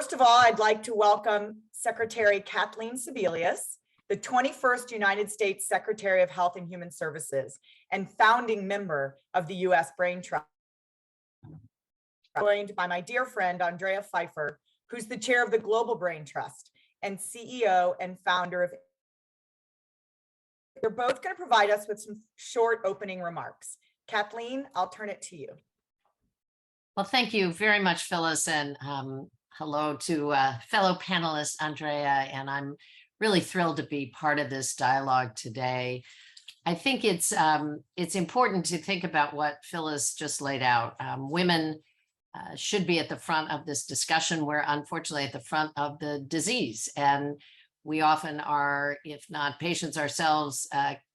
First of all, I'd like to welcome Secretary Kathleen Sebelius, the 21st United States Secretary of Health and Human Services and founding member of the U.S. BrainTrust, joined by my dear friend, Andrea Pfeifer, who's the chair of the Global-US BrainTrust and CEO and founder of. They're both going to provide us with some short opening remarks. Kathleen, I'll turn it to you. Well, thank you very much, Phyllis, and hello to fellow panelist Andrea, and I'm really thrilled to be part of this dialogue today. I think it's important to think about what Phyllis just laid out. Women should be at the front of this discussion. We're unfortunately at the front of the disease, and we often are, if not patients ourselves,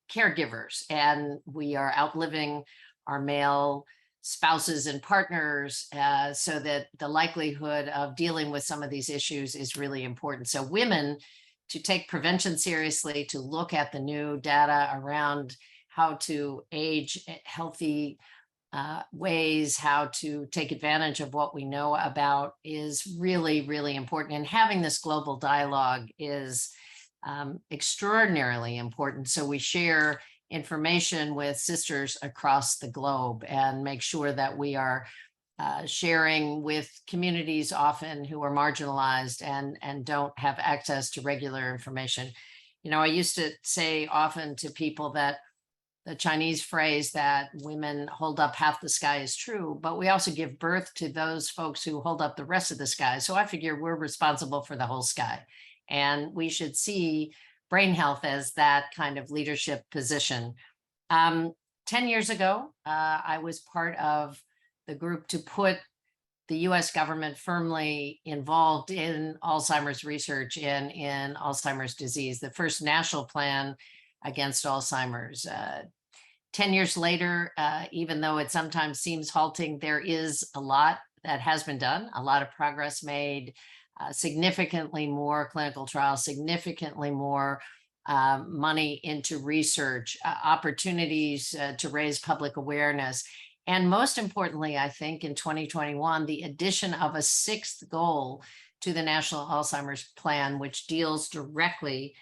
caregivers, and we are outliving our male spouses and partners, so that the likelihood of dealing with some of these issues is really important. So women to take prevention seriously, to look at the new data around how to age healthy ways, how to take advantage of what we know about is really, really important. And having this global dialogue is extraordinarily important. So we share information with sisters across the globe and make sure that we are sharing with communities often who are marginalized and don't have access to regular information. You know, I used to say often to people that the Chinese phrase that women hold up half the sky is true, but we also give birth to those folks who hold up the rest of the sky. So I figure we're responsible for the whole sky, and we should see brain health as that kind of leadership position. 10 years ago, I was part of the group to put the US government firmly involved in Alzheimer's research and in Alzheimer's disease, the first national plan against Alzheimer's. 10 years later, even though it sometimes seems halting, there is a lot that has been done, a lot of progress made, significantly more clinical trials, significantly more money into research, opportunities to raise public awareness. And most importantly, I think in 2021, the addition of a sixth goal to the National Alzheimer's Plan, which deals directly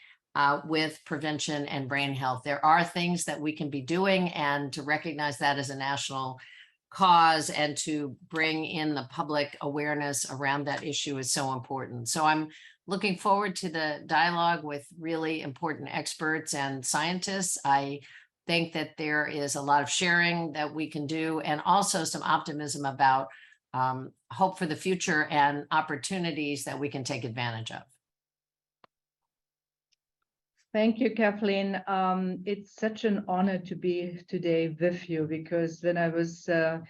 with prevention and brain health. There are things that we can be doing, and to recognize that as a national cause and to bring in the public awareness around that issue is so important. So I'm looking forward to the dialogue with really important experts and scientists. I think that there is a lot of sharing that we can do, and also some optimism about hope for the future and opportunities that we can take advantage of. Thank you, Kathleen. It's such an honor to be today with you, because when I was sort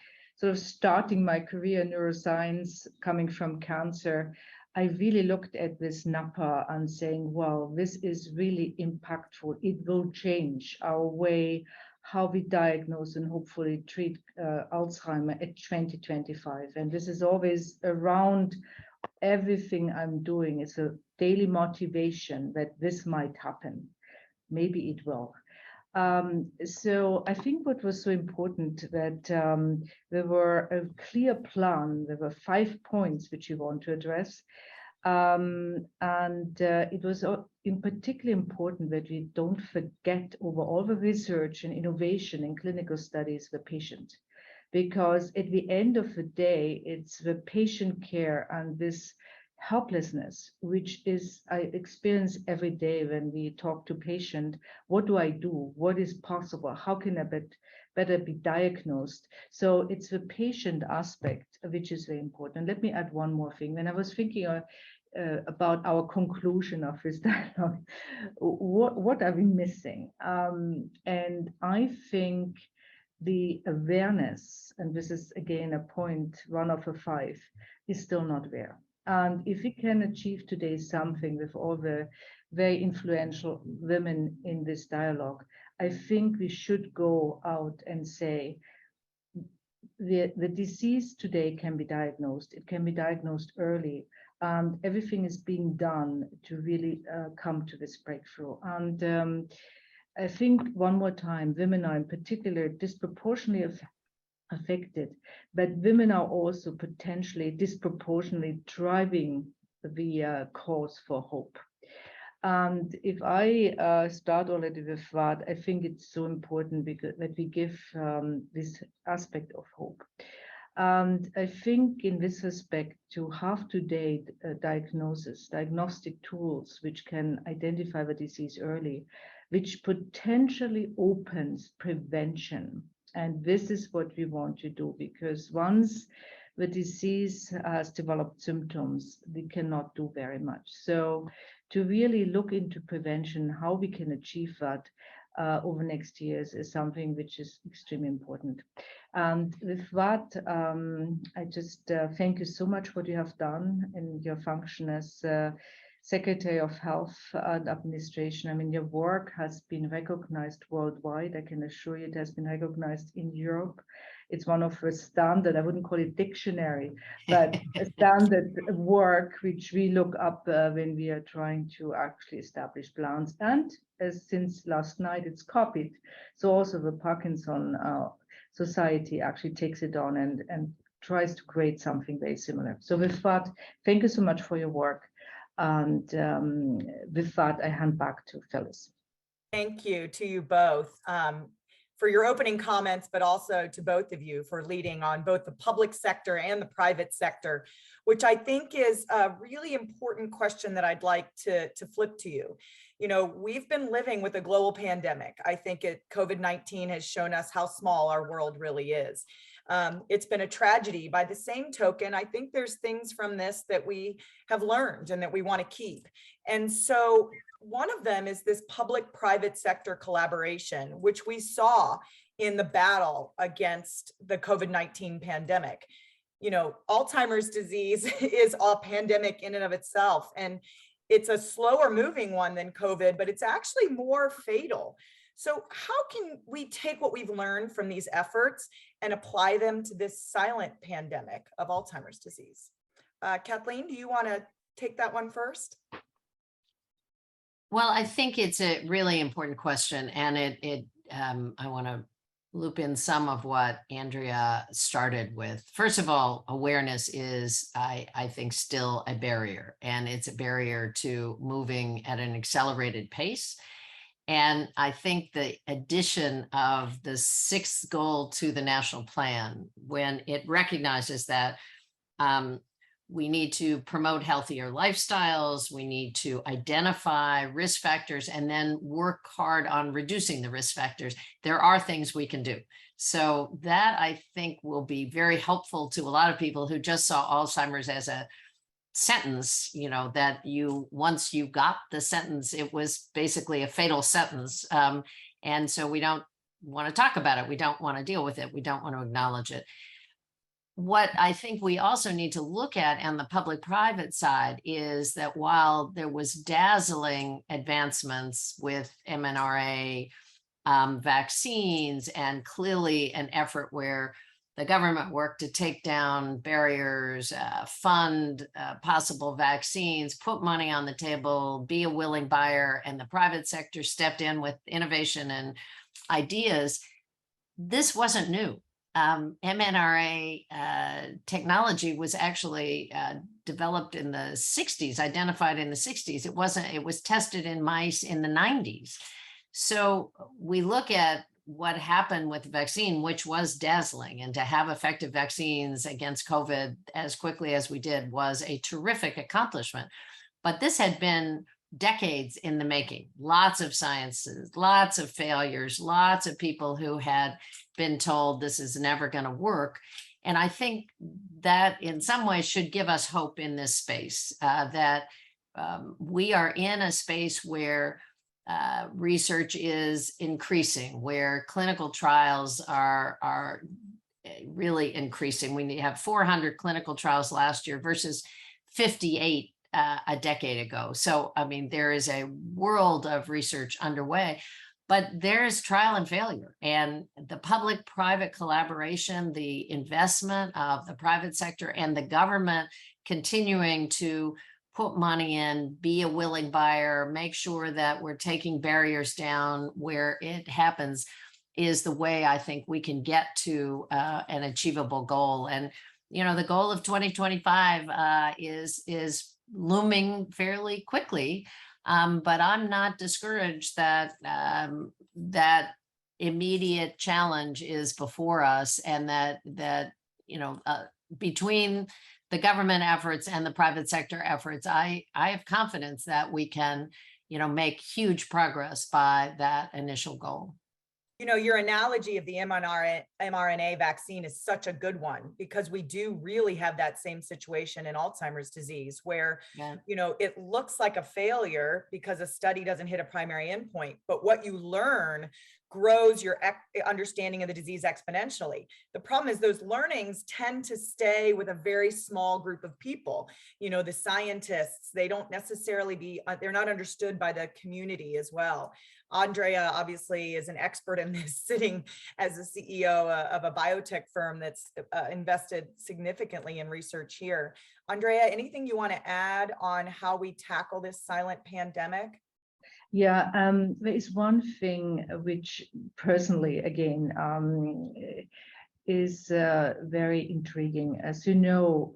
of starting my career in neuroscience, coming from cancer, I really looked at this NAPA and saying, wow, this is really impactful. It will change our way, how we diagnose and hopefully treat Alzheimer at 2025. And this is always around everything I'm doing. It's a daily motivation that this might happen. Maybe it will. So I think what was so important that there were a clear plan. There were 5 points which you want to address. It was in particular important that we don't forget over all the research and innovation in clinical studies the patient. Because at the end of the day, it's the patient care and this helplessness, which is I experience every day when we talk to patient. What do I do? What is possible? How can I better be diagnosed? So it's the patient aspect which is very important. Let me add one more thing. When I was thinking about our conclusion of this dialogue, what are we missing? And I think the awareness, and this is again a point, 1 of the 5, is still not there. And if we can achieve today something with all the very influential women in this dialogue, I think we should go out and say the disease today can be diagnosed. It can be diagnosed early, and everything is being done to really come to this breakthrough. And I think one more time, women are in particular disproportionately affected, but women are also potentially disproportionately driving the cause for hope. And if I start already with that, I think it's so important because that we give this aspect of hope. And I think in this respect, to have today diagnostic tools which can identify the disease early, which potentially opens prevention. And this is what we want to do, because once the disease has developed symptoms, we cannot do very much. So to really look into prevention, how we can achieve that over next years is something which is extremely important. And with that, I just thank you so much for what you have done in your function as Secretary of Health and Administration. I mean, your work has been recognized worldwide. I can assure you it has been recognized in Europe. It's one of the standard, I wouldn't call it dictionary, but a standard work which we look up when we are trying to actually establish plans. And since last night, it's copied. So also the Parkinson Society actually takes it on and tries to create something very similar. So with that, thank you so much for your work. And with that, I hand back to Phyllis. Thank you to you both for your opening comments, but also to both of you for leading on both the public sector and the private sector, which I think is a really important question that I'd like to flip to you. You know, we've been living with a global pandemic. I think COVID-19 has shown us how small our world really is. It's been a tragedy. By the same token, I think there's things from this that we have learned and that we want to keep. And so one of them is this public-private sector collaboration, which we saw in the battle against the COVID-19 pandemic. You know, Alzheimer's disease is a pandemic in and of itself, and it's a slower moving one than COVID, but it's actually more fatal. So how can we take what we've learned from these efforts and apply them to this silent pandemic of Alzheimer's disease? Kathleen, do you want to take that one first? Well, I think it's a really important question, and I want to loop in some of what Andrea started with. First of all, awareness is, I think, still a barrier, and it's a barrier to moving at an accelerated pace. And I think the addition of the sixth goal to the national plan, when it recognizes that we need to promote healthier lifestyles, we need to identify risk factors, and then work hard on reducing the risk factors, there are things we can do. So that, I think, will be very helpful to a lot of people who just saw Alzheimer's as a sentence, you know, that once you got the sentence, it was basically a fatal sentence. And so we don't want to talk about it. We don't want to deal with it. We don't want to acknowledge it. What I think we also need to look at on the public-private side is that while there was dazzling advancements with mRNA vaccines, and clearly an effort where the government worked to take down barriers, fund possible vaccines, put money on the table, be a willing buyer, and the private sector stepped in with innovation and ideas, this wasn't new. mRNA technology was actually developed in the 60s, identified in the 60s. It was tested in mice in the 90s. So we look at what happened with the vaccine, which was dazzling, and to have effective vaccines against COVID as quickly as we did was a terrific accomplishment. But this had been decades in the making, lots of sciences, lots of failures, lots of people who had been told this is never going to work. And I think that in some ways should give us hope in this space, that we are in a space where research is increasing, where clinical trials are really increasing. We have 400 clinical trials last year versus 58 a decade ago. So, I mean, there is a world of research underway, but there's trial and failure. And the public-private collaboration, the investment of the private sector and the government continuing to put money in, be a willing buyer, make sure that we're taking barriers down where it happens, is the way I think we can get to an achievable goal. And, you know, the goal of 2025 is looming fairly quickly. But I'm not discouraged that that immediate challenge is before us, and that between the government efforts and the private sector efforts, I have confidence that we can, make huge progress by that initial goal. Your analogy of the mRNA vaccine is such a good one, because we do really have that same situation in Alzheimer's disease where, Yeah. it looks like a failure because a study doesn't hit a primary endpoint, but what you learn grows your understanding of the disease exponentially. The problem is those learnings tend to stay with a very small group of people. The scientists, they don't necessarily they're not understood by the community as well. Andrea obviously is an expert in this, sitting as the CEO of a biotech firm that's invested significantly in research here. Andrea, anything you want to add on how we tackle this silent pandemic? Yeah, there is one thing which personally, again, is very intriguing. As you know,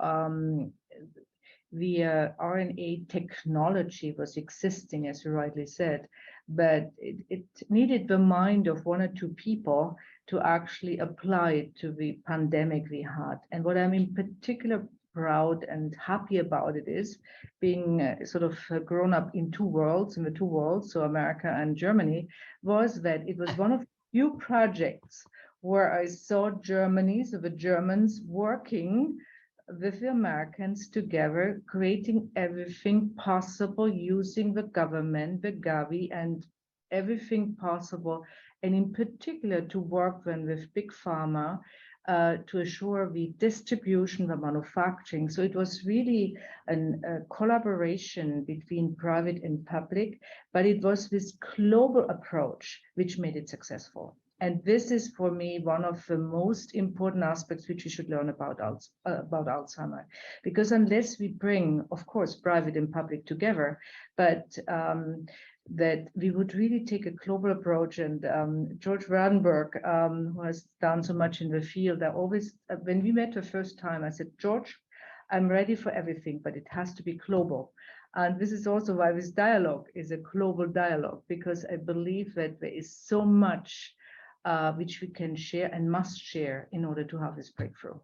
the RNA technology was existing, as you rightly said, but it needed the mind of one or two people to actually apply it to the pandemic we had. And what I'm in particular proud and happy about it is being sort of grown up in the two worlds, so America and Germany, was that it was one of few projects where I saw Germany, so the Germans working with the Americans together, creating everything possible, using the government, the Gavi, and everything possible, and in particular to work then with big pharma to assure the distribution, the manufacturing. So it was really a collaboration between private and public, but it was this global approach which made it successful. And this is, for me, one of the most important aspects which we should learn about Alzheimer. Because unless we bring, of course, private and public together, but that we would really take a global approach. And George Vandenberg, who has done so much in the field, I always, when we met the first time, I said, George, I'm ready for everything, but it has to be global. And this is also why this dialogue is a global dialogue, because I believe that there is so much which we can share and must share in order to have this breakthrough.